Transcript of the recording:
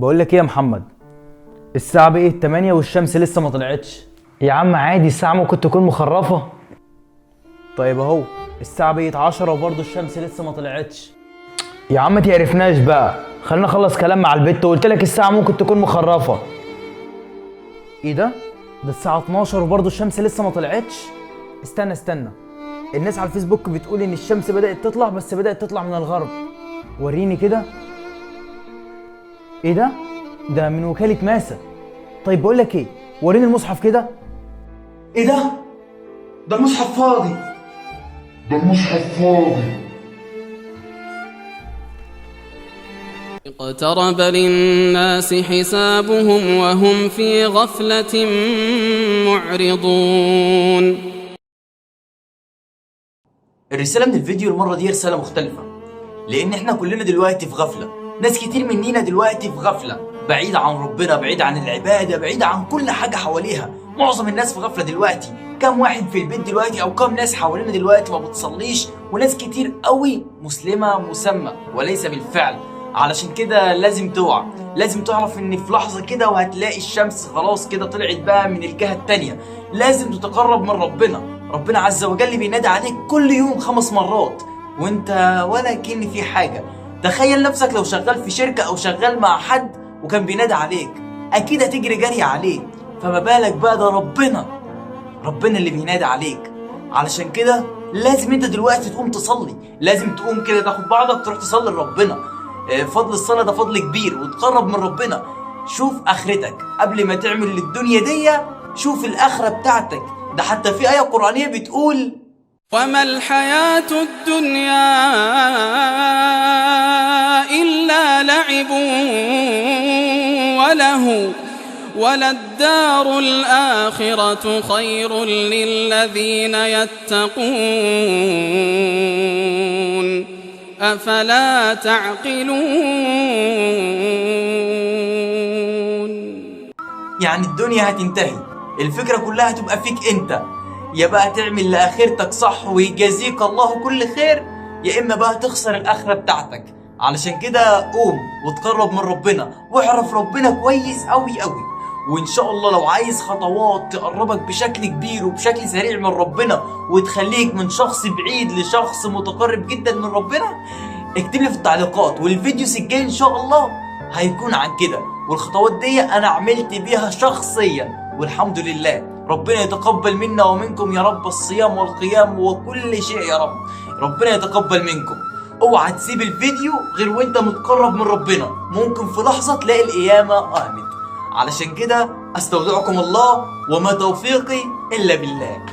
بقول لك ايه يا محمد، الساعة بقت 8 والشمس لسه ما طلعتش. يا عم عادي، الساعة ممكن تكون مخرفة. طيب اهو الساعة بقت 10 وبرضه الشمس لسه ما طلعتش. يا عم تعرفناش بقى، خلينا نخلص كلام مع البت. وقلت لك الساعة ممكن تكون مخرفة. ايه ده الساعة 12 وبرضه الشمس لسه ما طلعتش. استنى، الناس على الفيسبوك بتقول ان الشمس بدأت تطلع، بس بدأت تطلع من الغرب. وريني كده. ايه ده من وكالة ماسا. طيب بقول لك ايه، وريني المصحف كده. ايه ده المصحف فاضي. اقترب للناس حسابهم وهم في غفلة معرضون. الرسالة من الفيديو المرة دي رسالة مختلفة، لأن احنا كلنا دلوقتي في غفلة. ناس كتير مننا دلوقتي في غفلة، بعيد عن ربنا، بعيد عن العبادة، بعيد عن كل حاجة حواليها. معظم الناس في غفلة دلوقتي. كم واحد في البيت دلوقتي أو كم ناس حوالينا دلوقتي ما بتصليش، وناس كتير قوي مسلمة مسمى وليس بالفعل. علشان كده لازم توعى، لازم تعرف ان في لحظة كده وهتلاقي الشمس خلاص كده طلعت بقى من الجهة التانية. لازم تتقرب من ربنا عز وجل بينادي عليك كل يوم 5 مرات وانت ولا كأن في حاجة. تخيل نفسك لو شغال في شركة او شغال مع حد وكان بينادي عليك، اكيد هتجري جري عليه. فما بالك بقى ده ربنا اللي بينادي عليك. علشان كده لازم انت دلوقتي تقوم تصلي، لازم تقوم كده تاخد بعضك تروح تصلي لربنا. فضل الصلاة ده فضل كبير وتقرب من ربنا. شوف اخرتك قبل ما تعمل للدنيا دي، شوف الاخرة بتاعتك. ده حتى في آية قرآنية بتقول: وما الحياة الدنيا إلا لعب وله وللدار الآخرة خير للذين يتقون أفلا تعقلون. يعني الدنيا هتنتهي، الفكرة كلها هتبقى فيك انت. يا بقى تعمل لآخرتك صح ويجازيك الله كل خير، يا إما بقى تخسر الآخرة بتاعتك. علشان كده قوم وتقرب من ربنا واعرف ربنا كويس أوي أوي. وإن شاء الله لو عايز خطوات تقربك بشكل كبير وبشكل سريع من ربنا وتخليك من شخص بعيد لشخص متقرب جدا من ربنا، اكتب لي في التعليقات، والفيديو الجاي إن شاء الله هيكون عن كده. والخطوات دي أنا عملت بيها شخصيا والحمد لله. ربنا يتقبل منا ومنكم يا رب الصيام والقيام وكل شيء يا رب. ربنا يتقبل منكم. اوعى تسيب الفيديو غير وانت متقرب من ربنا، ممكن في لحظة تلاقي القيامة قامت. علشان كده استودعكم الله وما توفيقي إلا بالله.